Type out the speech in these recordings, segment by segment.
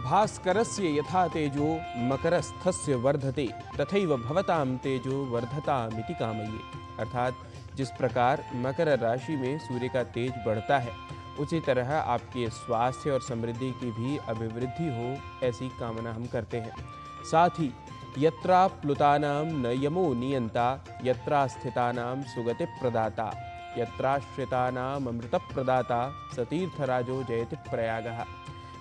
भास्करस्य यथा तेजो मकरस्थस्य वर्धते तथैव भवताम तेजो वर्धतामिति कामये। अर्थात जिस प्रकार मकर राशि में सूर्य का तेज बढ़ता है, उसी तरह आपके स्वास्थ्य और समृद्धि की भी अभिवृद्धि हो, ऐसी कामना हम करते हैं। साथ ही यत्रा प्लुतानां न यमो नियंता, यत्रा स्थितानां सुगति प्रदाता, यत्राश्रितानां अमृत प्रदाता, सतीर्थराजो जयति प्रयागः।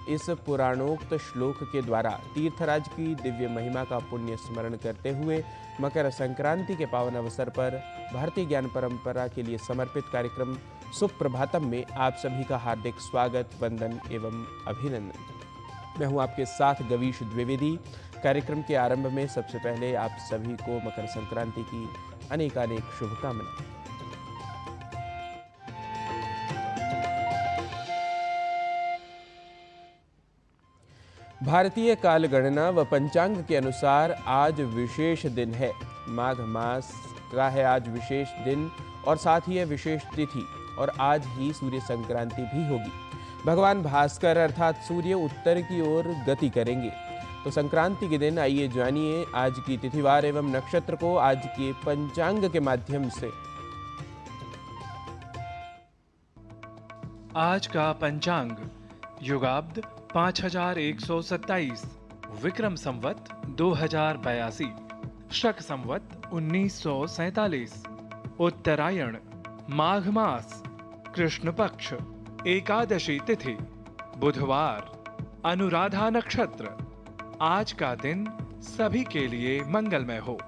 इस पुराणोक्त श्लोक के द्वारा तीर्थराज की दिव्य महिमा का पुण्य स्मरण करते हुए मकर संक्रांति के पावन अवसर पर भारतीय ज्ञान परंपरा के लिए समर्पित कार्यक्रम सुप्रभातम में आप सभी का हार्दिक स्वागत, वंदन एवं अभिनंदन। मैं हूं आपके साथ गवीश द्विवेदी। कार्यक्रम के आरंभ में सबसे पहले आप सभी को मकर संक्रांति की अनेकानेक शुभकामनाएं। भारतीय कालगणना व पंचांग के अनुसार आज विशेष दिन है। माघ मास का है आज विशेष दिन और साथ ही है विशेष तिथि, और आज ही सूर्य संक्रांति भी होगी। भगवान भास्कर अर्थात सूर्य उत्तर की ओर गति करेंगे। तो संक्रांति के दिन आइए जानिए आज की तिथिवार एवं नक्षत्र को आज के पंचांग के माध्यम से। आज का पंचांग युगाब्द 5127, विक्रम संवत 2082, शक संवत 1947, उत्तरायण, माघ मास, कृष्ण पक्ष, एकादशी तिथि, बुधवार, अनुराधा नक्षत्र। आज का दिन सभी के लिए मंगलमय हो।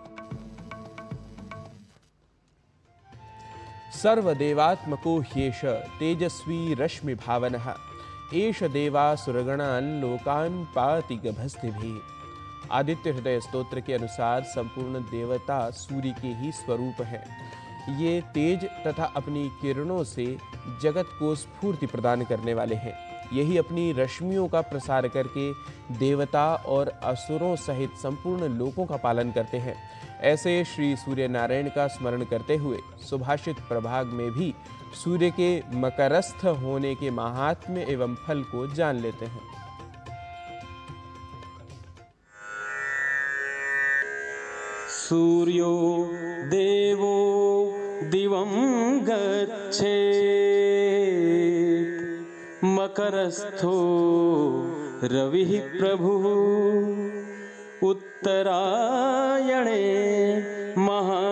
सर्वदेवात्मको ह्येष तेजस्वी रश्मि भावनः, एष देवासुरगणान् लोकान् पाति गभस्तिभिः। आदित्य हृदय स्तोत्र के अनुसार संपूर्ण देवता सूर्य के ही स्वरूप हैं। ये तेज तथा अपनी किरणों से जगत को स्फूर्ति प्रदान करने वाले हैं। यही अपनी रश्मियों का प्रसार करके देवता और असुरों सहित संपूर्ण लोकों का पालन करते हैं। ऐसे श्री सूर्य नारायण का स्मरण करते हुए सुभाषित प्रभाग में भी सूर्य के मकरस्थ होने के महात्म्य एवं फल को जान लेते हैं। सूर्यो देवो दिवं गच्छेत्, मकरस्थो रविः प्रभुः, उत्तरायणे महापुण्यम्,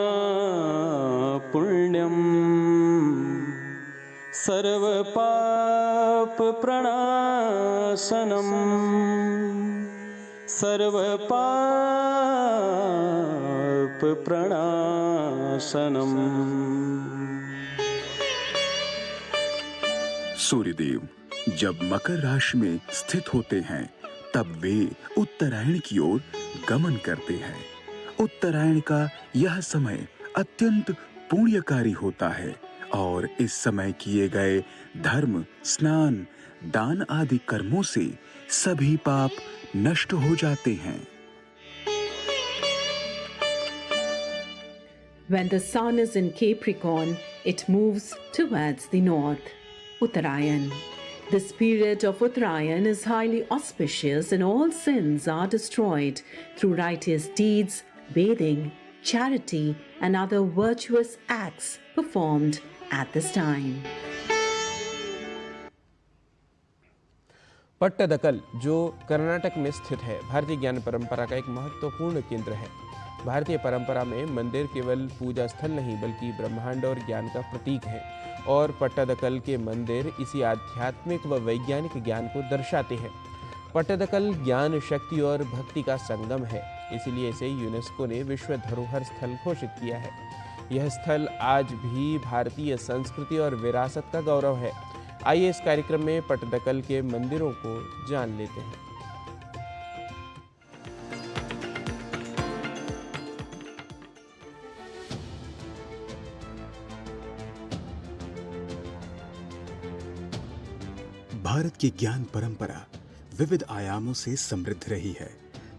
सर्वपाप प्रणाशनम्, सर्वपाप प्रणाशनम्। सूर्यदेव जब मकर राशि में स्थित होते हैं तब वे उत्तरायण की ओर गमन करते हैं। उत्तरायण का यह समय अत्यंत पुण्यकारी होता है और इस समय किए गए धर्म, स्नान, दान आदि कर्मों से सभी पाप नष्ट हो जाते हैं। When the sun is in Capricorn, it moves towards the north. Uttarayan. This period of Uttarayan is highly auspicious and all sins are destroyed through righteous deeds, bathing, charity and other virtuous acts performed at this time. Pattadakal जो कर्नाटक में स्थित है, भारतीय ज्ञान परंपरा का एक महत्वपूर्ण केंद्र है। भारतीय परंपरा में मंदिर केवल पूजा स्थल नहीं बल्कि ब्रह्मांड और ज्ञान का प्रतीक है, और पट्टदकल के मंदिर इसी आध्यात्मिक व वैज्ञानिक ज्ञान को दर्शाते हैं। पट्टदकल ज्ञान, शक्ति और भक्ति का संगम है, इसीलिए इसे यूनेस्को ने विश्व धरोहर स्थल घोषित किया है। यह स्थल आज भी भारतीय संस्कृति और विरासत का गौरव है। आइए इस कार्यक्रम में पट्टदकल के मंदिरों को जान लेते हैं। भारत की ज्ञान परंपरा विविध आयामों से समृद्ध रही है,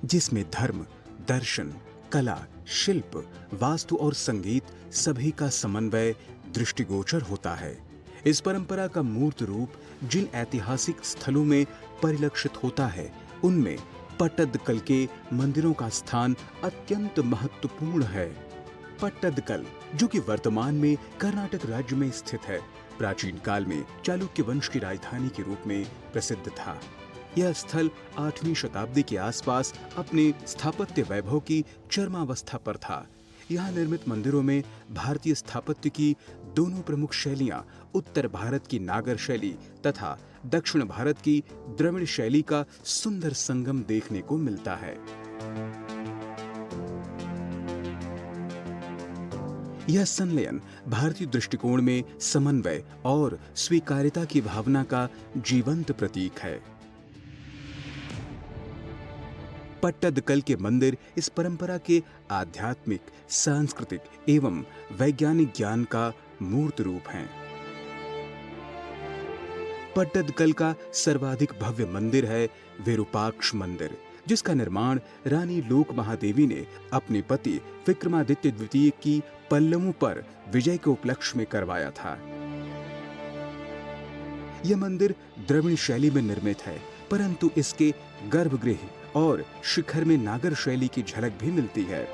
जिसमें धर्म, दर्शन, कला, शिल्प, वास्तु और संगीत सभी का समन्वय दृष्टिगोचर होता है। इस परंपरा का मूर्त रूप जिन ऐतिहासिक स्थलों में परिलक्षित होता है उनमें पट्टदकल के मंदिरों का स्थान अत्यंत महत्वपूर्ण है। पट्टदकल, जो कि वर्तमान में कर्नाटक राज्य में स्थित है, प्राचीन काल में चालुक्य वंश की राजधानी के रूप में प्रसिद्ध था। यह स्थल 8वीं शताब्दी के आसपास अपने स्थापत्य वैभव की चरमावस्था पर था। यहाँ निर्मित मंदिरों में भारतीय स्थापत्य की दोनों प्रमुख शैलियां, उत्तर भारत की नागर शैली तथा दक्षिण भारत की द्रविड़ शैली का सुंदर संगम देखने को मिलता है। यह संलयन भारतीय दृष्टिकोण में समन्वय और स्वीकार्यता की भावना का जीवंत प्रतीक है। पट्टदकल के मंदिर इस परंपरा के आध्यात्मिक, सांस्कृतिक एवं वैज्ञानिक ज्ञान का मूर्त रूप हैं। पट्टदकल का सर्वाधिक भव्य मंदिर है विरूपाक्ष मंदिर, जिसका निर्माण रानी लोक महादेवी ने अपने पति विक्रमादित्य द्वितीय की पल्लवों पर विजय के उपलक्ष्य में करवाया था। यह मंदिर द्रविड़ शैली में निर्मित है, परंतु इसके गर्भगृह और शिखर में नागर शैली की झलक भी मिलती है।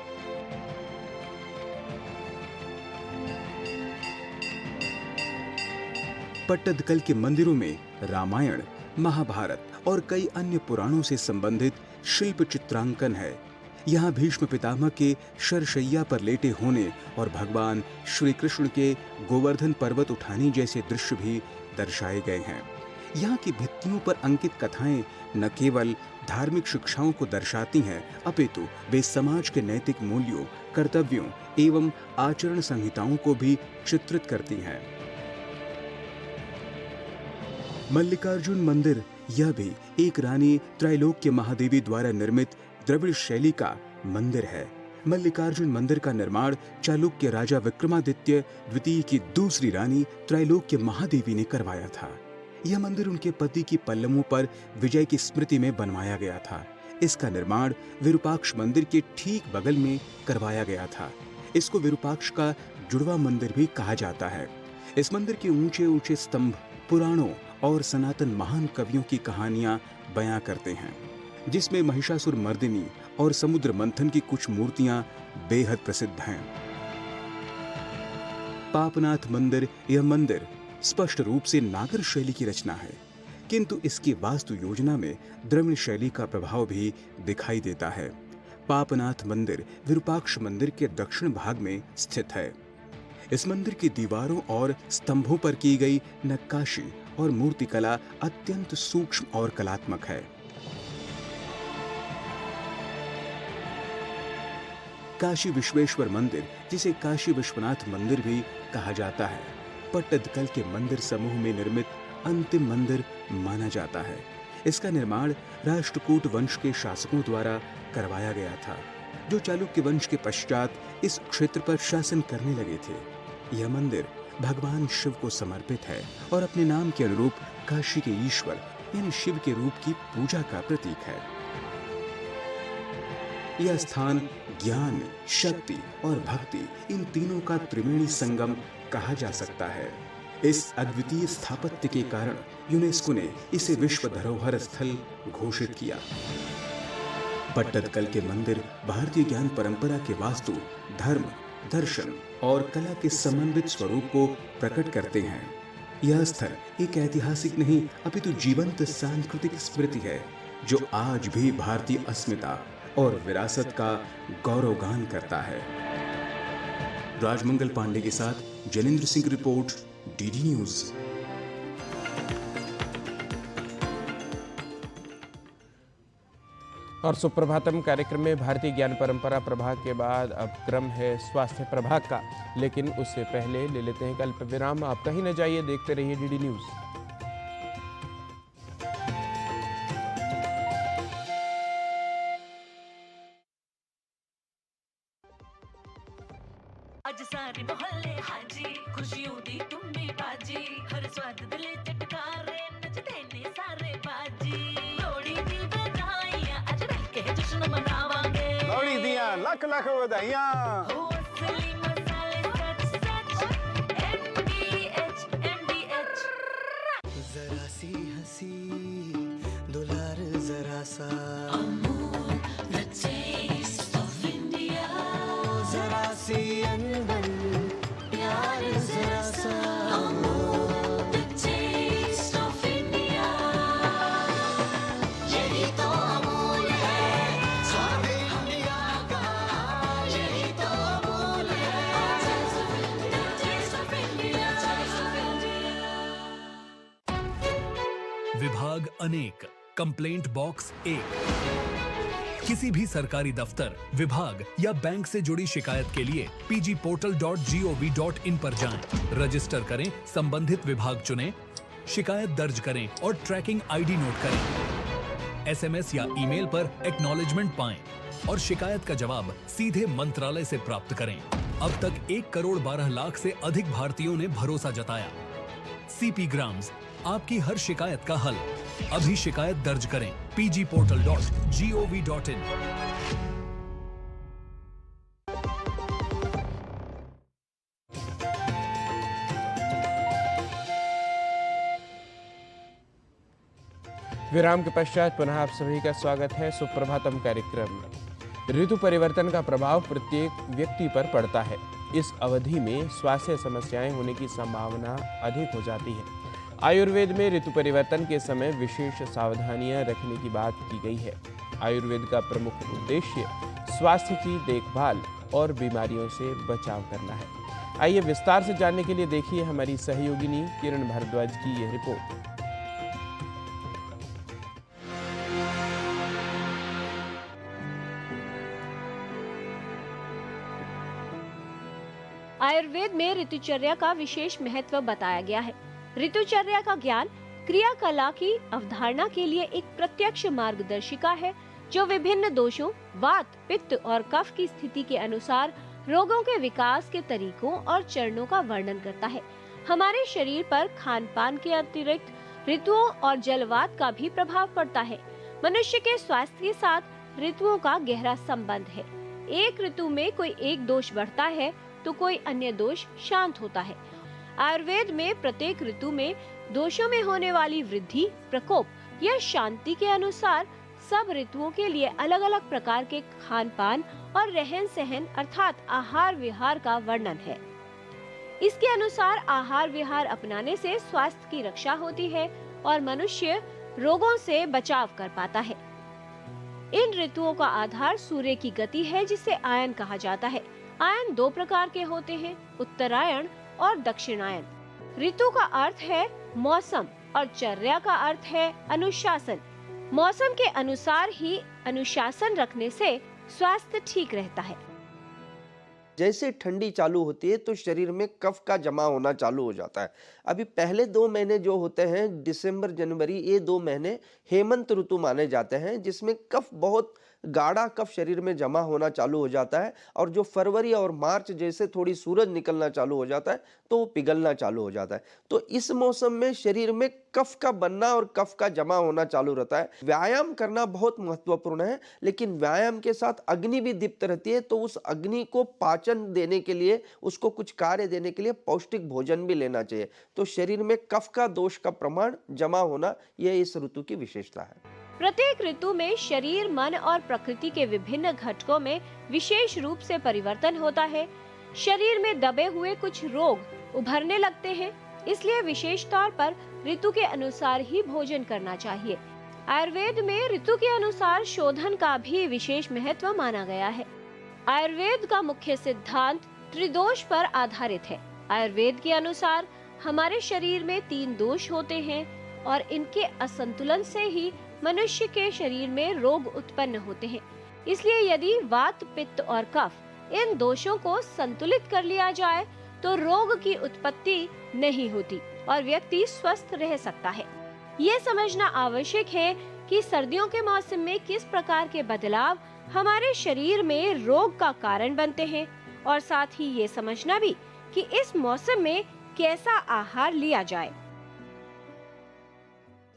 पट्टदकल के मंदिरों में रामायण, महाभारत और कई अन्य पुराणों से संबंधित शिल्प चित्रांकन है। यहाँ भीष्म पितामह के शरशैया पर लेटे होने और भगवान श्री कृष्ण के गोवर्धन पर्वत उठाने जैसे दृश्य भी दर्शाए गए हैं। यहाँ की भित्तियों पर अंकित कथाएं न केवल धार्मिक शिक्षाओं को दर्शाती हैं, अपितु वे समाज के नैतिक मूल्यों, कर्तव्यों एवं आचरण संहिताओं को भी चित्रित करती हैं। मल्लिकार्जुन मंदिर, यह भी एक रानी त्रैलोक्य महादेवी द्वारा निर्मित द्रविड़ शैली का मंदिर है। मल्लिकार्जुन मंदिर का निर्माण चालुक्य राजा विक्रमादित्य द्वितीय की दूसरी रानी त्रैलोक्य महादेवी ने करवाया था। यह मंदिर उनके पति की पल्लवों पर विजय की स्मृति में बनवाया गया था। इसका निर्माण विरूपाक्ष मंदिर के ठीक बगल में करवाया गया था। इसको विरूपाक्ष का जुड़वा मंदिर भी कहा जाता है। इस मंदिर के ऊंचे ऊंचे स्तंभ पुराणों और सनातन महान कवियों की कहानियां बयां करते हैं, जिसमें महिषासुर मर्दिनी और समुद्र मंथन की कुछ मूर्तियां बेहद प्रसिद्ध हैं। पापनाथ मंदिर, यह मंदिर स्पष्ट रूप से नागर शैली की रचना है, किंतु इसकी वास्तु योजना में द्रविड़ शैली का प्रभाव भी दिखाई देता है। पापनाथ मंदिर विरूपाक्ष मंदिर के दक्षिण भाग में स्थित है। इस मंदिर की दीवारों और स्तंभों पर की गई नक्काशी और मूर्तिकला अत्यंत सूक्ष्म और कलात्मक है। काशी विश्वेश्वर मंदिर, जिसे काशी विश्वनाथ मंदिर भी कहा जाता है, पट्टदकल के मंदिर समूह में निर्मित अंतिम मंदिर माना जाता है। इसका निर्माण राष्ट्रकूट वंश के शासकों द्वारा करवाया गया था, जो चालुक्य वंश के पश्चात इस क्षेत्र पर शासन करने लगे थे। यह मंदिर भगवान शिव को समर्पित है और अपने नाम के अनुरूप काशी के ईश्वर यानी शिव के रूप की पूजा का प्रतीक है। यह स्थान ज्ञान, शक्ति और भक्ति, इन तीनों का त्रिवेणी संगम कहा जा सकता है। इस अद्वितीय स्थापत्य के कारण यूनेस्को ने इसे विश्व धरोहर स्थल घोषित किया। पट्टदकल के मंदिर भारतीय ज्ञान परंपरा के वास्तु, धर्म, दर्शन और कला के समन्वित स्वरूप को प्रकट करते हैं। यह स्थल एक ऐतिहासिक नहीं अपितु जीवंत सांस्कृतिक स्मृति है, जो आज भी भारतीय अस्मिता और विरासत का गौरवगान करता है। राजमंगल पांडे के साथ Jainendra Singh report, DD news. और सुप्रभातम कार्यक्रम में भारतीय ज्ञान परंपरा प्रभाग के बाद अब क्रम है स्वास्थ्य प्रभाग का, लेकिन उससे पहले ले लेते हैं अल्प विराम। आप कहीं न जाइए, देखते रहिए डीडी न्यूज। ਅੱਜ ਸਾਰੇ ਮੁਹੱਲੇ ਹਾਜੀ ਖੁਸ਼ੀਆਂ ਦੀ ਟੁੰਬੀ ਬਾਜੀ ਹਰ ਸਵਾਦ ਦਿਲ ਚਟਕਾਰੇ ਨੱਚਦੇ ਨੇ ਸਾਰੇ ਬਾਜੀ ਲੋਹੜੀ ਦੀ ਵਧਾਈਆਂ ਅੱਜ ਮਿਲ ਕੇ ਜਸ਼ਨ ਮਨਾਵਾਂਗੇ ਲੋਹੜੀ ਦੀਆਂ ਲੱਖ ਲੱਖ ਵਧਾਈਆਂ ਹੋ ਅਸਲੀ ਮਸਾਲੇ ਸੱਚ ਸੱਚ MDH जरा सी हंसी दुलार जरा सा अनेक, कंप्लेंट बॉक्स एक। किसी भी सरकारी दफ्तर, विभाग या बैंक से जुड़ी शिकायत के लिए pgportal.gov.in पर जाएं, रजिस्टर करें, संबंधित विभाग चुनें, शिकायत दर्ज करें और ट्रैकिंग आईडी नोट करें। एसएमएस या ईमेल पर एक्नॉलेजमेंट पाएं और शिकायत का जवाब सीधे मंत्रालय से प्राप्त करें। अब तक 1,12,00,000 से अधिक भारतीयों ने भरोसा जताया। सीपी ग्राम्स, आपकी हर शिकायत का हल। अभी शिकायत दर्ज करें pgportal.gov.in। विराम के पश्चात पुनः आप सभी का स्वागत है सुप्रभातम कार्यक्रम में। ऋतु परिवर्तन का प्रभाव प्रत्येक व्यक्ति पर पड़ता है। इस अवधि में स्वास्थ्य समस्याएं होने की संभावना अधिक हो जाती है। आयुर्वेद में ऋतु परिवर्तन के समय विशेष सावधानियां रखने की बात की गई है। आयुर्वेद का प्रमुख उद्देश्य स्वास्थ्य की देखभाल और बीमारियों से बचाव करना है। आइए विस्तार से जानने के लिए देखिए हमारी सहयोगिनी किरण भारद्वाज की यह रिपोर्ट। आयुर्वेद में ऋतुचर्या का विशेष महत्व बताया गया है। ऋतुचर्या का ज्ञान क्रियाकला की अवधारणा के लिए एक प्रत्यक्ष मार्गदर्शिका है, जो विभिन्न दोषों, वात, पित्त और कफ की स्थिति के अनुसार रोगों के विकास के तरीकों और चरणों का वर्णन करता है। हमारे शरीर पर खान पान के अतिरिक्त ऋतुओं और जलवात का भी प्रभाव पड़ता है। मनुष्य के स्वास्थ्य के साथ ऋतुओं का गहरा संबंध है। एक ऋतु में कोई एक दोष बढ़ता है तो कोई अन्य दोष शांत होता है। आयुर्वेद में प्रत्येक ऋतु में दोषों में होने वाली वृद्धि, प्रकोप या शांति के अनुसार सब ऋतुओं के लिए अलग अलग प्रकार के खान पान और रहन सहन अर्थात आहार विहार का वर्णन है। इसके अनुसार आहार विहार अपनाने से स्वास्थ्य की रक्षा होती है और मनुष्य रोगों से बचाव कर पाता है। इन ऋतुओं का आधार सूर्य की गति है, जिसे आयन कहा जाता है। आयन दो प्रकार के होते हैं, उत्तरायण और दक्षिणायन। ऋतु का अर्थ है मौसम और चर्या का अर्थ है अनुशासन। मौसम के अनुसार ही अनुशासन रखने से स्वास्थ्य ठीक रहता है। जैसे ठंडी चालू होती है तो शरीर में कफ का जमा होना चालू हो जाता है। अभी पहले 2 महीने जो होते हैं, दिसंबर जनवरी, ये 2 महीने हेमंत ऋतु माने जाते हैं, जिसमें कफ बहुत गाढ़ा कफ शरीर में जमा होना चालू हो जाता है और जो फरवरी और मार्च जैसे थोड़ी सूरज निकलना चालू हो जाता है तो वो पिघलना चालू हो जाता है। तो इस मौसम में शरीर में कफ का बनना और कफ का जमा होना चालू रहता है। व्यायाम करना बहुत महत्वपूर्ण है, लेकिन व्यायाम के साथ अग्नि भी दीप्त रहती है, तो उस अग्नि को पाचन देने के लिए, उसको कुछ कार्य देने के लिए पौष्टिक भोजन भी लेना चाहिए। तो शरीर में कफ का दोष का प्रमाण जमा होना, यह इस ऋतु की विशेषता है। प्रत्येक ऋतु में शरीर, मन और प्रकृति के विभिन्न घटकों में विशेष रूप से परिवर्तन होता है। शरीर में दबे हुए कुछ रोग उभरने लगते हैं, इसलिए विशेष तौर पर ऋतु के अनुसार ही भोजन करना चाहिए। आयुर्वेद में ऋतु के अनुसार शोधन का भी विशेष महत्व माना गया है। आयुर्वेद का मुख्य सिद्धांत त्रिदोष पर आधारित है। आयुर्वेद के अनुसार हमारे शरीर में 3 दोष होते हैं और इनके असंतुलन से ही मनुष्य के शरीर में रोग उत्पन्न होते हैं। इसलिए यदि वात, पित्त और कफ इन दोषों को संतुलित कर लिया जाए तो रोग की उत्पत्ति नहीं होती और व्यक्ति स्वस्थ रह सकता है। ये समझना आवश्यक है कि सर्दियों के मौसम में किस प्रकार के बदलाव हमारे शरीर में रोग का कारण बनते हैं और साथ ही ये समझना भी कि इस मौसम में कैसा आहार लिया जाए।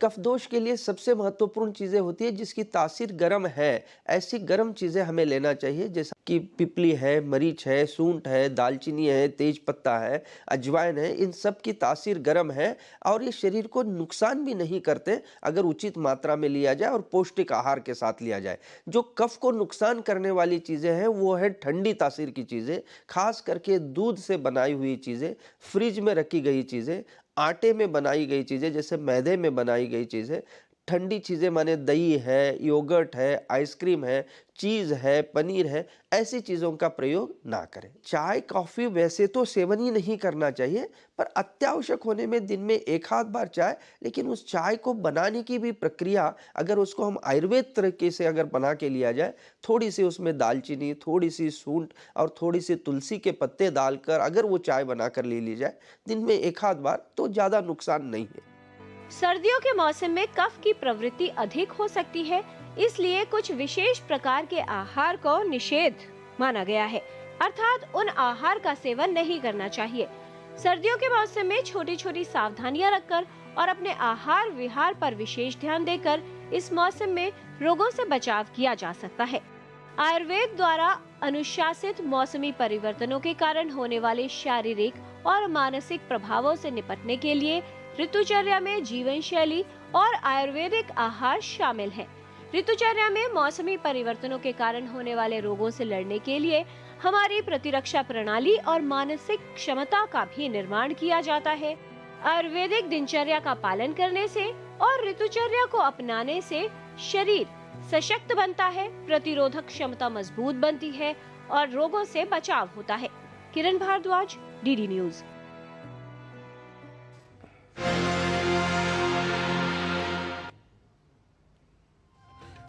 कफ दोष के लिए सबसे महत्वपूर्ण चीजें होती है जिसकी तासीर गर्म है, ऐसी गर्म चीजें हमें लेना चाहिए, जैसा कि पिपली है, मरीच है, सूंठ है, दालचीनी है, तेज पत्ता है, अजवाइन है। इन सब की तासीर गर्म है और ये शरीर को नुकसान भी नहीं करते अगर उचित मात्रा में लिया जाए और पौष्टिक आहार के साथ लिया जाए। जो कफ को नुकसान करने वाली चीजें हैं वो है ठंडी तासीर की चीजें, खास करके दूध से बनाई हुई चीजें, फ्रिज में रखी गई चीजें, आटे में बनाई गई चीजें, जैसे मैदे में बनाई गई चीजें, ठंडी चीज़ें माने दही है, योगर्ट है, आइसक्रीम है, चीज़ है, पनीर है, ऐसी चीज़ों का प्रयोग ना करें। चाय कॉफ़ी वैसे तो सेवन ही नहीं करना चाहिए, पर अत्यावश्यक होने में दिन में एक आध बार चाय, लेकिन उस चाय को बनाने की भी प्रक्रिया अगर उसको हम आयुर्वेद तरीके से अगर बना के लिया जाए, थोड़ी सी उसमें दालचीनी, थोड़ी सी सूंठ और थोड़ी सी तुलसी के पत्ते डालकर अगर वो चाय बना कर ले ली जाए दिन में एक आध बार, तो ज़्यादा नुकसान नहीं है। सर्दियों के मौसम में कफ की प्रवृत्ति अधिक हो सकती है, इसलिए कुछ विशेष प्रकार के आहार को निषेध माना गया है, अर्थात उन आहार का सेवन नहीं करना चाहिए। सर्दियों के मौसम में छोटी छोटी सावधानियां रखकर और अपने आहार विहार पर विशेष ध्यान देकर इस मौसम में रोगों से बचाव किया जा सकता है। आयुर्वेद द्वारा अनुशासित मौसमी परिवर्तनों के कारण होने वाले शारीरिक और मानसिक प्रभावों से निपटने के लिए ऋतुचर्या में जीवन शैली और आयुर्वेदिक आहार शामिल है। ऋतुचर्या में मौसमी परिवर्तनों के कारण होने वाले रोगों से लड़ने के लिए हमारी प्रतिरक्षा प्रणाली और मानसिक क्षमता का भी निर्माण किया जाता है। आयुर्वेदिक दिनचर्या का पालन करने से और ऋतुचर्या को अपनाने से शरीर सशक्त बनता है, प्रतिरोधक क्षमता मजबूत बनती है और रोगों से बचाव होता है। किरण भारद्वाज, डीडी न्यूज।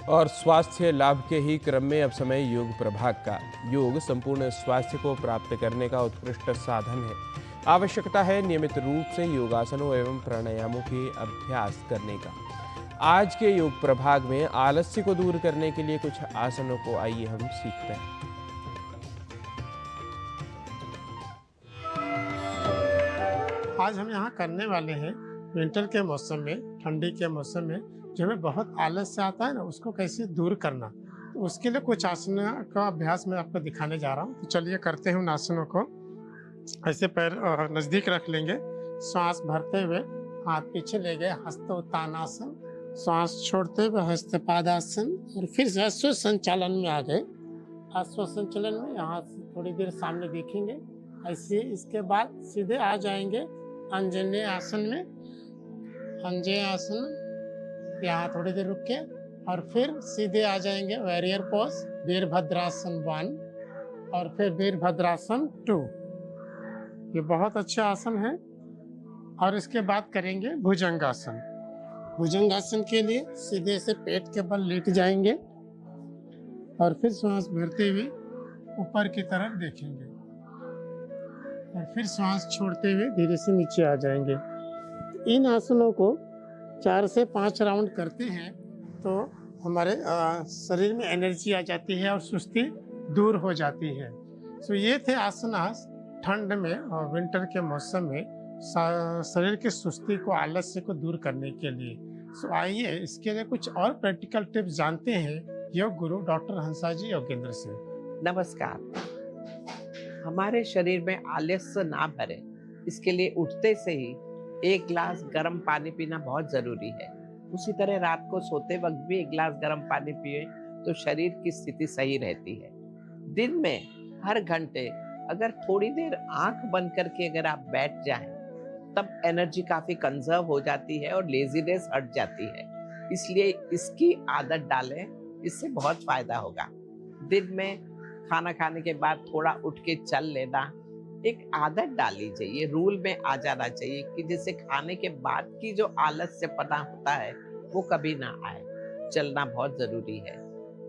और स्वास्थ्य लाभ के ही क्रम में अब समय योग प्रभाग का। योग संपूर्ण स्वास्थ्य को प्राप्त करने का उत्कृष्ट साधन है। आवश्यकता है नियमित रूप से योगासनों एवं प्राणायामों के अभ्यास करने का। आज के योग प्रभाग में आलस्य को दूर करने के लिए कुछ आसनों को आइए हम सीखते हैं। आज हम यहाँ करने वाले हैं विंटर के मौसम में, ठंडी के मौसम में जो हमें बहुत आलस्य आता है ना, उसको कैसे दूर करना। तो उसके लिए कुछ आसनों का अभ्यास मैं आपको दिखाने जा रहा हूँ। तो चलिए करते हैं उन आसनों को। ऐसे पैर नज़दीक रख लेंगे, श्वास भरते हुए हाथ पीछे ले गए, हस्त उत्तानासन, श्वास छोड़ते हुए हस्तपादासन, और फिर अश्व संचालन में आ गए। अश्व संचालन में यहाँ से थोड़ी देर सामने देखेंगे ऐसे। इसके बाद सीधे आ जाएंगे अंजनेय आसन में। अंजनेय आसन यहाँ थोड़ी देर रुक के और फिर सीधे आ जाएंगे वॉरियर पोज, वीरभद्रासन 1 और फिर वीरभद्रासन 2। ये बहुत अच्छा आसन है। और इसके बाद करेंगे भुजंगासन। भुजंगासन के लिए सीधे से पेट के बल लेट जाएंगे और फिर श्वास भरते हुए ऊपर की तरफ देखेंगे और फिर श्वास छोड़ते हुए धीरे से नीचे आ जाएंगे। इन आसनों को 4 से 5 राउंड करते हैं तो हमारे शरीर में एनर्जी आ जाती है और सुस्ती दूर हो जाती है। सो ये थे आसनास ठंड में और विंटर के मौसम में शरीर की सुस्ती को, आलस्य को दूर करने के लिए। सो आइए इसके लिए कुछ और प्रैक्टिकल टिप्स जानते हैं योग गुरु डॉक्टर हंसा जी योगेंद्र से। नमस्कार। हमारे शरीर में आलस्य ना भरे, इसके लिए उठते से ही 1 गिलास गर्म पानी पीना बहुत जरूरी है। उसी तरह रात को सोते वक्त भी 1 गिलास गर्म पानी पिए तो शरीर की स्थिति सही रहती है। दिन में हर घंटे अगर थोड़ी देर आंख बंद करके अगर आप बैठ जाएं, तब एनर्जी काफी कंजर्व हो जाती है और लेजीनेस हट जाती है। इसलिए इसकी आदत डालें, इससे बहुत फायदा होगा। दिन में खाना खाने के बाद थोड़ा उठ के चल लेना एक आदत डाल लीजिए। ये रूल में आ जाना चाहिए कि जिससे खाने के बाद की जो आलस्यपना होता है वो कभी ना आए। चलना बहुत जरूरी है।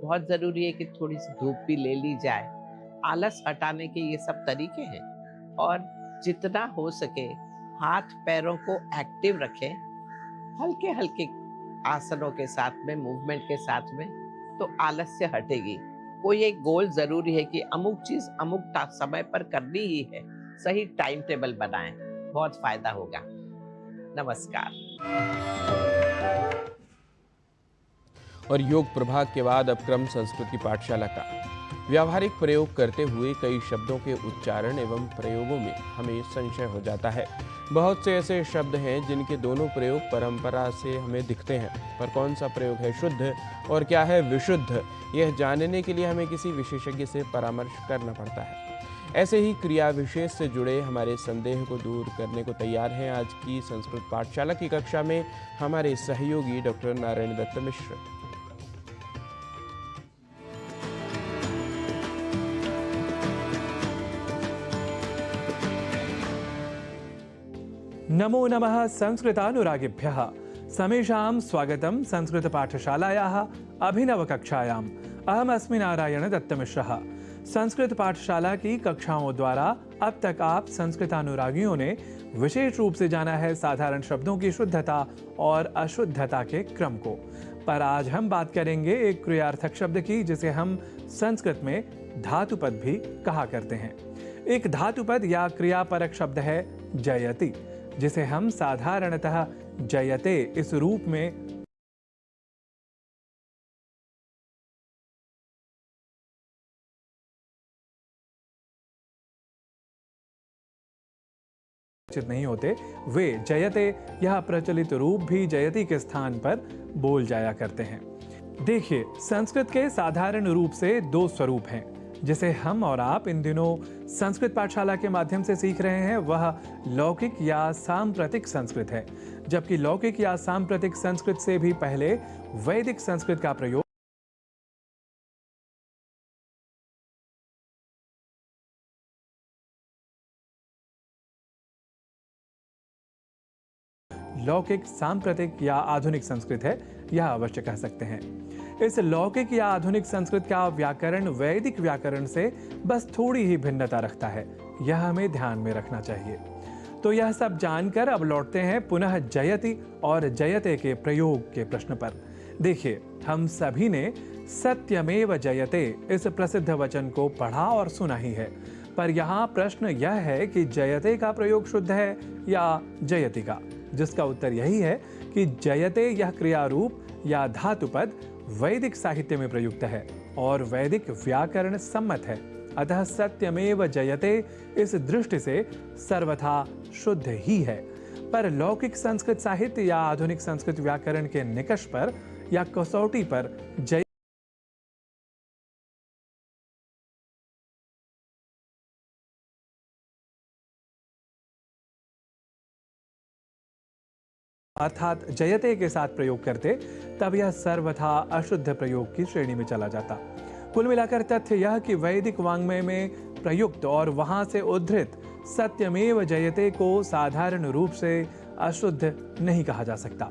बहुत जरूरी है कि थोड़ी सी धूप भी ले ली जाए। आलस हटाने के ये सब तरीके हैं और जितना हो सके हाथ पैरों को एक्टिव रखें, हल्के हल्के आसनों के साथ में, मूवमेंट के साथ में, तो आलस्य हटेगी। कोई एक गोल जरूरी है कि अमुक चीज अमुक समय पर करनी ही है। सही टाइम टेबल बनाएं, बहुत फायदा होगा। नमस्कार। और योग प्रभाग के बाद अब क्रम संस्कृत की पाठशाला का व्यावहारिक प्रयोग करते हुए कई शब्दों के उच्चारण एवं प्रयोगों में हमें संशय हो जाता है। बहुत से ऐसे शब्द हैं जिनके दोनों प्रयोग परंपरा से हमें दिखते हैं, पर कौन सा प्रयोग है शुद्ध और क्या है विशुद्ध, यह जानने के लिए हमें किसी विशेषज्ञ से परामर्श करना पड़ता है। ऐसे ही क्रिया विशेष से जुड़े हमारे संदेह को दूर करने को तैयार हैं आज की संस्कृत पाठशाला की कक्षा में हमारे सहयोगी डॉक्टर नारायण दत्त मिश्र। नमो नमः संस्कृतानुरागिभ्यः समेषां स्वागतं संस्कृतपाठशालायाः अभिनवकक्षायाम्। अहमस्मि नारायण दत्तमिश्रः। संस्कृत पाठशाला की कक्षाओं द्वारा अब तक आप संस्कृतानुरागियों ने विशेष रूप से जाना है साधारण शब्दों की शुद्धता और अशुद्धता के क्रम को। पर आज हम बात करेंगे एक क्रियार्थक शब्द की जिसे हम संस्कृत में धातुपद भी कहा करते हैं। एक धातुपद या क्रियापरक शब्द है जयति, जिसे हम साधारणतः जयते इस रूप में नहीं होते, वे जयते यह प्रचलित रूप भी जयति के स्थान पर बोल जाया करते हैं। देखिए, संस्कृत के साधारण रूप से दो स्वरूप हैं जिसे हम और आप इन दिनों संस्कृत पाठशाला के माध्यम से सीख रहे हैं। वह लौकिक या सांप्रतिक संस्कृत है, जबकि लौकिक या सांप्रतिक संस्कृत से भी पहले वैदिक संस्कृत का प्रयोग लौकिक, सांप्रतिक या आधुनिक संस्कृत है, यह अवश्य कह सकते हैं। इस लौकिक या आधुनिक संस्कृत का व्याकरण वैदिक व्याकरण से बस थोड़ी ही भिन्नता रखता है, यह हमें ध्यान में रखना चाहिए। तो यह सब जानकर अब लौटते हैं पुनः जयति और जयते के प्रयोग के प्रश्न पर। देखिए, हम सभी ने सत्यमेव जयते इस प्रसिद्ध वचन को पढ़ा और सुना ही है, पर यहाँ प्रश्न यह है कि जयते का प्रयोग शुद्ध है या जयति का, जिसका उत्तर यही है कि जयते यह क्रिया रूप या धातुपद वैदिक साहित्य में प्रयुक्त है और वैदिक व्याकरण सम्मत है। अतः सत्यमेव जयते इस दृष्टि से सर्वथा शुद्ध ही है। पर लौकिक संस्कृत साहित्य या आधुनिक संस्कृत व्याकरण के निकष पर या कसौटी पर जय अर्थात जयते के साथ प्रयोग करते, तब यह सर्वथा अशुद्ध प्रयोग की श्रेणी में चला जाता। कुल मिलाकर तथ्य यह कि वैदिक वाङ्मय में प्रयुक्त और वहां से उद्धृत सत्यमेव जयते को साधारण रूप से अशुद्ध नहीं कहा जा सकता।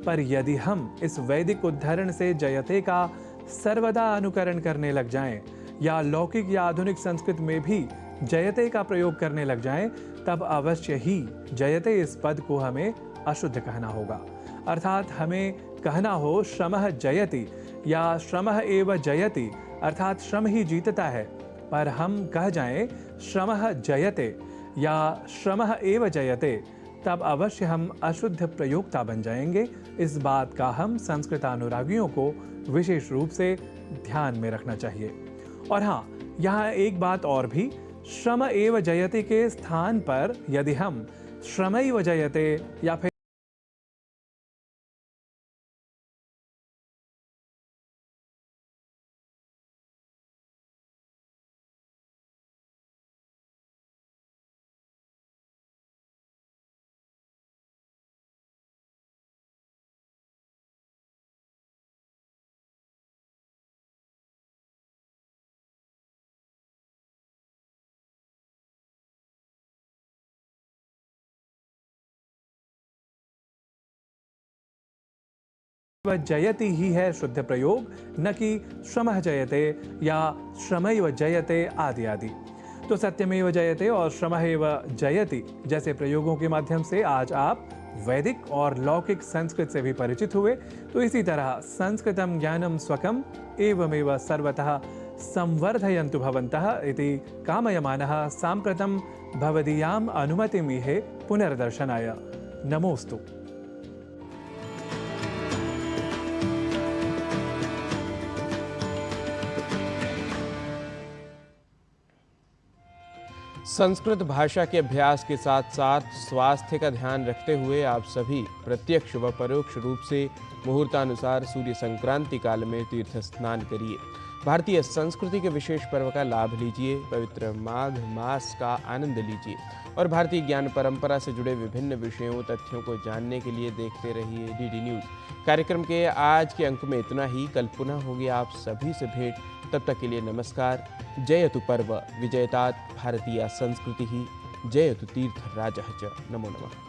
पर यदि हम इस वैदिक उद्धरण से जयते का सर्वदा अनुकरण करने लग जाएं या लौकिक या आधुनिक संस्कृत में भी जयते का प्रयोग करने लग जाएं, तब अवश्य ही जयते इस पद को हमें अशुद्ध कहना होगा। अर्थात हमें कहना हो श्रमः जयति या श्रमः एव जयति, अर्थात श्रम ही जीतता है। पर हम कह जाएं श्रमः जयते या श्रमः एव जयते, तब अवश्य हम अशुद्ध प्रयोक्ता बन जाएंगे। इस बात का हम संस्कृतानुरागियों को विशेष रूप से ध्यान में रखना चाहिए। और हाँ, यहाँ एक बात और भी, श्रम एव जयते के स्थान पर यदि हम श्रमैव जयते या फिर जयति ही है शुद्ध प्रयोग, न कि श्रमः जयते या श्रमैव जयते आदि आदि। तो सत्यमेव जयते और श्रमैव जयति जैसे प्रयोगों के माध्यम से आज आप वैदिक और लौकिक संस्कृत से भी परिचित हुए। तो इसी तरह संस्कृतं ज्ञानं स्वकम् एवमेव सर्वतः संवर्धयन्तु भवन्तः इति कामयमानः साम्प्रतं भवदीयाम् अनुमतिमीहे पुनर्दर्शनाय। नमोस्तु। संस्कृत भाषा के अभ्यास के साथ साथ स्वास्थ्य का ध्यान रखते हुए आप सभी प्रत्यक्ष व परोक्ष रूप से मुहूर्तानुसार सूर्य संक्रांति काल में तीर्थ स्नान करिए। भारतीय संस्कृति के विशेष पर्व का लाभ लीजिए, पवित्र माघ मास का आनंद लीजिए और भारतीय ज्ञान परंपरा से जुड़े विभिन्न विषयों तथ्यों को जानने के लिए देखते रहिए डीडी न्यूज़। कार्यक्रम के आज के अंक में इतना ही। कल पुनः होगी आप सभी से भेंट। तब तक के लिए नमस्कार। जयतु पर्व विजयतात् भारतीय संस्कृति ही, जयतु तीर्थ राजः च। नमो नमः।